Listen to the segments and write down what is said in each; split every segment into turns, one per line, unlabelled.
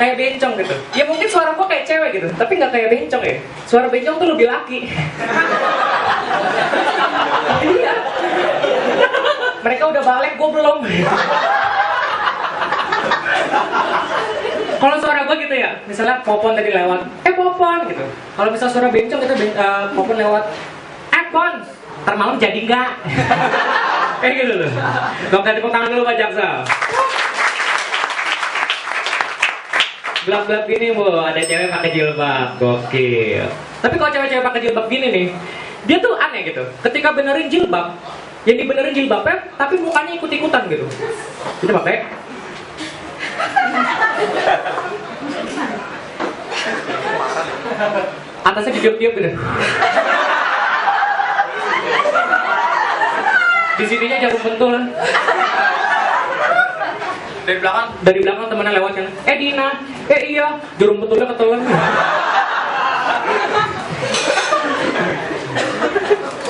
kayak bencong gitu. Ya mungkin suara gua kayak cewek gitu, tapi nggak kayak bencong ya. Suara bencong tuh lebih laki. Iya. Mereka udah balik, gua belum. Kalau suara gua gitu ya, misalnya Popon tadi lewat, Popon gitu. Kalau misal suara bencong kita Popon lewat, Pon, ntar malam jadi nggak? Kayak gitu loh. Gak tepuk tangan dulu Pak Jaksel. Gelap-gelap gini bu, ada cewek pakai jilbab, gokil. Tapi kalau cewek-cewek pakai jilbab gini nih, dia tuh aneh gitu. Ketika benerin jilbab, yang dibenerin jilbabnya, tapi mukanya ikut-ikutan gitu. Kita pakai. Atasnya didiop-diop gitu. Di sininya jarum pentul. Dari belakang temennya lewat kan. Dina, iya, jarum pentulnya ketelan.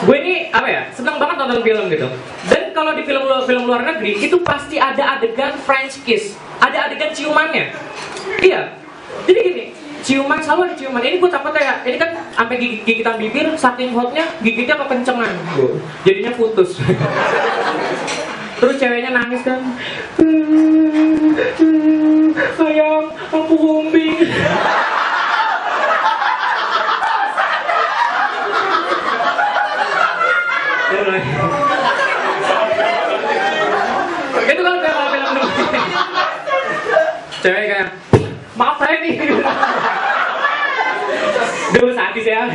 Gue ini apa ya, seneng banget nonton film gitu. Dan kalau di film luar negeri itu pasti ada adegan French kiss, ada adegan ciumannya. Iya, jadi gini, ciuman selalu ada ciuman. Ini gue takut ya, ini kan sampai gigitan bibir, saking hotnya gigitnya kekencengan, jadinya putus. Terus ceweknya nangis kan, sayang, aku bombing. Itu kan film dulu. Cewek kayak, maaf saya nih. Duh sadis ya.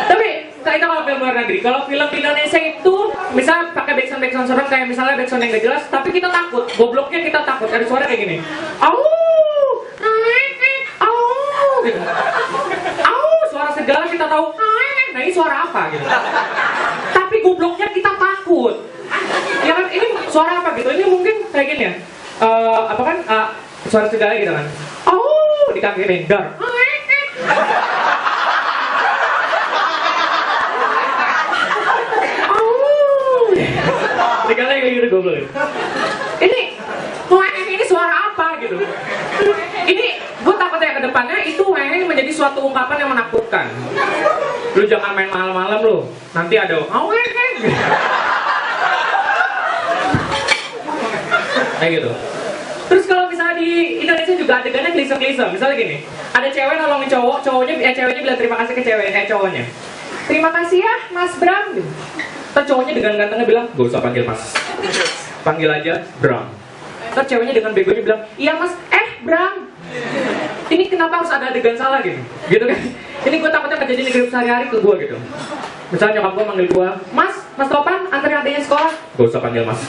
Tapi kita kalau film luar negeri, kalau film Indonesia itu misal pakai backsound serem kayak misalnya backsound yang gak jelas, tapi kita takut, gobloknya kita takut ada suara kayak gini. Au, gitu. Au, suara segala kita tahu. Nah ini suara apa gitu. Tapi gobloknya kita takut. Ya kan ini suara apa gitu? Ini mungkin kayak gini ya. Apa kan suara segala gitu kan. Au, di kaki rendar. Segala kayak gitu goblok. Ini suara apa gitu? Ini gue takutnya ke depannya itu menjadi suatu ungkapan yang menakutkan. Lu jangan main malam-malam lu. Nanti ada kayak gitu. Terus kalau misalnya di Indonesia juga adegannya klise-klise. Misalnya gini, ada cewek nolongin ceweknya bilang terima kasih ke cowoknya. Terima kasih ya Mas Bram. Terus cowoknya dengan gantengnya bilang, gak usah panggil Mas, panggil aja Bram. Terus ceweknya dengan begonya bilang, iya Mas, Bram. Ini kenapa harus ada adegan salah gitu? Gitu kan? Ini gue takutnya kejadian di hidup sehari-hari ke gue gitu. Misalnya nyokap gue manggil gue, Mas Topan, anterin adanya sekolah. Gak usah panggil Mas.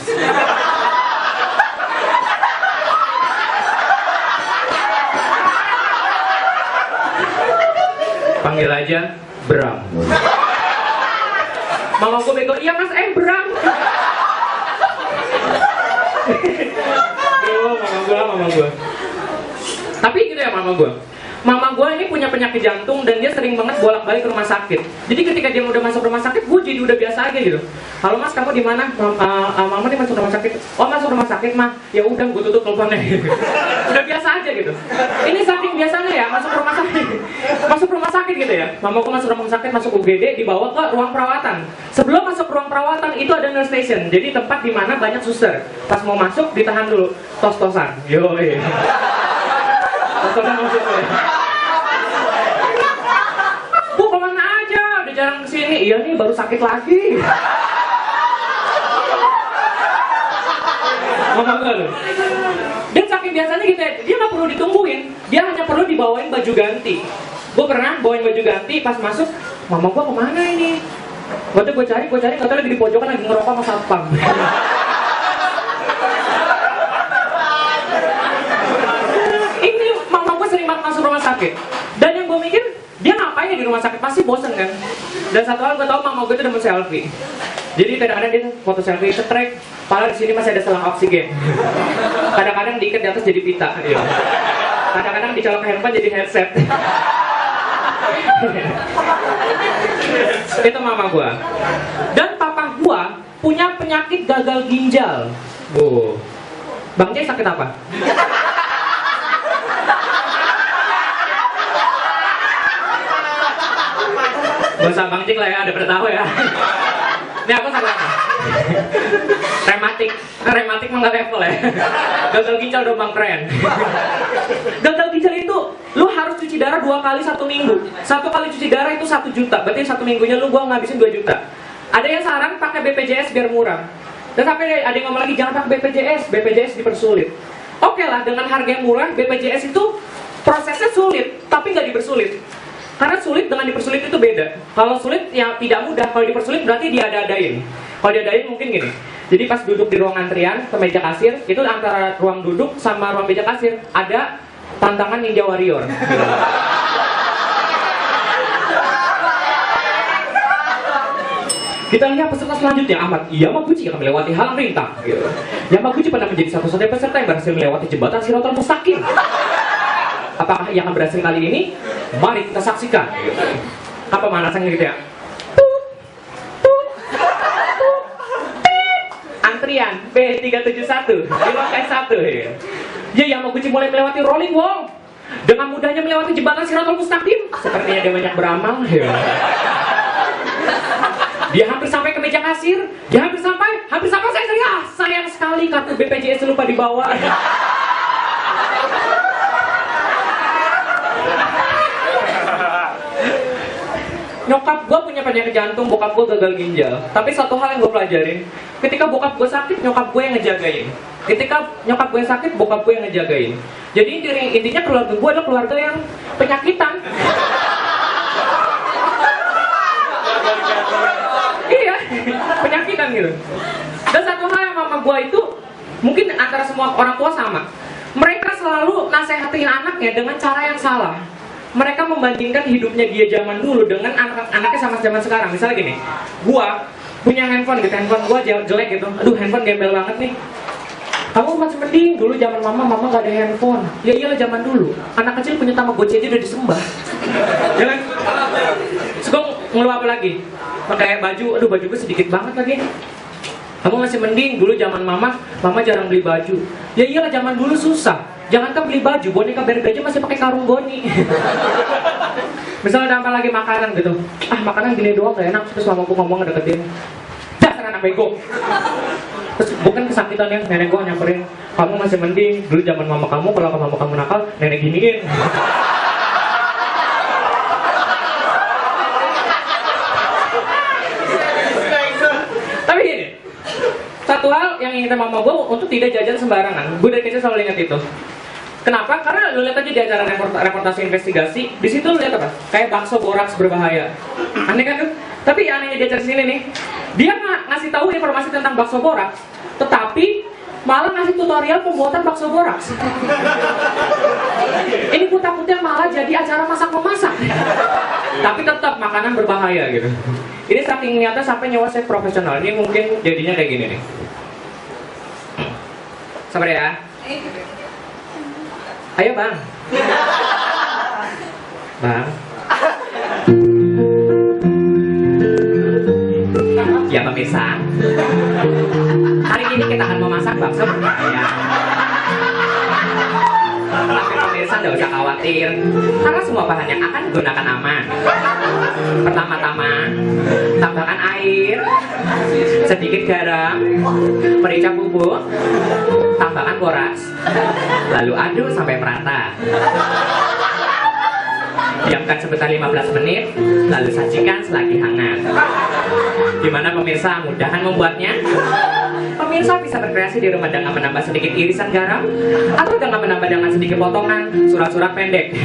Panggil aja Bram. Mama gue bego, iya Mas, Bram. Mama gue. Tapi gitu ya mama gue. Mama gue ini punya penyakit jantung dan dia sering banget bolak-balik ke rumah sakit. Jadi ketika dia udah masuk rumah sakit, gue jadi udah biasa aja gitu. Halo Mas, kamu di mana? Mama nih masuk rumah sakit. Oh masuk rumah sakit mah. Ya udah, gue tutup teleponnya. Gitu. Udah biasa aja gitu. Ini saking biasanya ya masuk rumah sakit. Masuk rumah sakit gitu ya. Mama gue masuk rumah sakit, masuk UGD, dibawa ke ruang perawatan. Sebelum masuk ruang perawatan itu ada nurse station. Jadi tempat di mana banyak suster. Pas mau masuk ditahan dulu, tos-tosan. Yoi. Tos-tosan masuk ya. Bu kemana aja? Udah jarang kesini. Iya nih baru sakit lagi. Ngomong gak lu? Dan saking biasanya gitu ya, dia gak perlu ditungguin. Dia hanya perlu dibawain baju ganti. Gue pernah bawain baju ganti, pas masuk, mama gue kemana ini? Waktu gue cari, katanya lagi di pojokan lagi ngerokok sama satpam. Ini mama gue sering banget masuk rumah sakit. Dan yang gue mikir, dia ngapain ya di rumah sakit? Pasti bosen kan? Dan satu hal gue tau mama gue itu demen selfie. Jadi kadang-kadang dia foto selfie setrek, padahal di sini masih ada selang oksigen. Kadang-kadang diikat di atas jadi pita. Iya. Kadang-kadang dicolok ke handphone jadi headset. Itu mama gue. Dan papa gue punya penyakit gagal ginjal. Bang Jay sakit apa? Gak usah Bang Cik lah ya, ada pada tahu ya. Ini aku sakit apa? Rematik mah nggak level ya. Gagal ginjal dong Bang Keren. Gagal ginjal itu lu harus cuci darah 2 kali 1 minggu. 1 kali cuci darah itu 1 juta. Berarti 1 minggunya gua ngabisin 2 juta. Ada yang saran pakai BPJS biar murah. Dan sampai ada yang ngomong lagi jangan pakai BPJS dipersulit. Oke lah, dengan harga yang murah, BPJS itu prosesnya sulit, tapi nggak dipersulit. Karena sulit dengan dipersulit itu beda. Kalau sulit ya tidak mudah, kalau dipersulit berarti diada-adain. Kalau diadain mungkin gini. Jadi pas duduk di ruang antrian ke meja kasir, itu antara ruang duduk sama ruang meja kasir ada tantangan Ninja Warrior. Kita lihat peserta selanjutnya, Ahmad Yamaguchi akan melewati halang rintang. Gitu. Yamaguchi pernah menjadi satu-satunya peserta yang berhasil melewati jembatan Shiraton Mustaqim. Apakah ia akan berhasil kali ini? Mari kita saksikan. Gitu. Apa manasannya gitu ya? Antrian B371 di lokai 1. Ya, Yamaguchi mulai melewati rolling wall. Dengan mudahnya melewati jembatan Shiraton Mustaqim. Sepertinya dia banyak beramal. Ya. Dia hampir sampai ke meja kasir. Hampir sampai saya sayang sekali kartu BPJS lupa dibawa. Nyokap gue punya penyakit jantung, bokap gue gagal ginjal. Tapi satu hal yang gue pelajarin, ketika bokap gue sakit, nyokap gue yang ngejagain. Ketika nyokap gue sakit, bokap gue yang ngejagain. Jadi intinya keluarga gue adalah keluarga yang penyakitan. Iya, penyakitan gitu. Dan satu hal yang mama gue itu, mungkin antara semua orang tua sama. Mereka selalu nasehatin anaknya dengan cara yang salah. Mereka membandingkan hidupnya dia zaman dulu dengan anaknya sama zaman sekarang. Misalnya gini, gua punya handphone gitu, handphone gua jelek gitu. Aduh, handphone gembel banget nih. Kamu masih mending dulu zaman mama gak ada handphone. Ya iyalah zaman dulu. Anak kecil punya Tamagotchi aja udah disembah. Jangan. Terus gua ngeluh apa lagi? Pakai baju, aduh baju gue sedikit banget lagi. Kamu masih mending dulu zaman mama jarang beli baju. Ya iyalah zaman dulu susah. Jangankan beli baju, boneka Barbie aja masih pakai karung goni. Misalnya ada apa lagi makanan gitu. Ah makanan gini doang gak enak. Terus mamaku ngomong ngedeketin. Dasar anak bego. Terus bukan kesakitan ya, nenek gue nyamperin. Kamu masih mending dulu zaman mama kamu, kalau mama kamu nakal, nenek giniin. Tapi gini, satu hal yang ingin mama gue untuk tidak jajan sembarangan. Gue dari kecil selalu ingat itu. Kenapa? Karena lu lihat aja di acara reportase investigasi, di situ lu lihat apa? Kayak bakso boraks berbahaya. Aneh kan tuh? Tapi anehnya di acara sini nih, dia ngasih tahu informasi tentang bakso boraks, tetapi malah ngasih tutorial pembuatan bakso boraks. Ini gue takutnya malah jadi acara masak-memasak. Tapi tetap makanan berbahaya gitu. Ini saking niatnya sampai nyewa chef profesional. Ini mungkin jadinya kayak gini nih. Sabar ya. Ayo bang. Bang. Ya pemirsa, hari ini kita akan memasak bakso berbahaya. Tapi pemirsa tidak usah khawatir, karena semua bahan yang akan digunakan aman. Pertama-tama, tambahkan air, sedikit garam, merica bubuk, tambahkan boraks, lalu aduk sampai merata. Diamkan sebentar 15 menit, lalu sajikan selagi hangat. Gimana pemirsa, mudahan membuatnya? Pemirsa bisa berkreasi di rumah dengan menambah sedikit irisan garam, atau dengan menambah dengan sedikit potongan surat-surat pendek.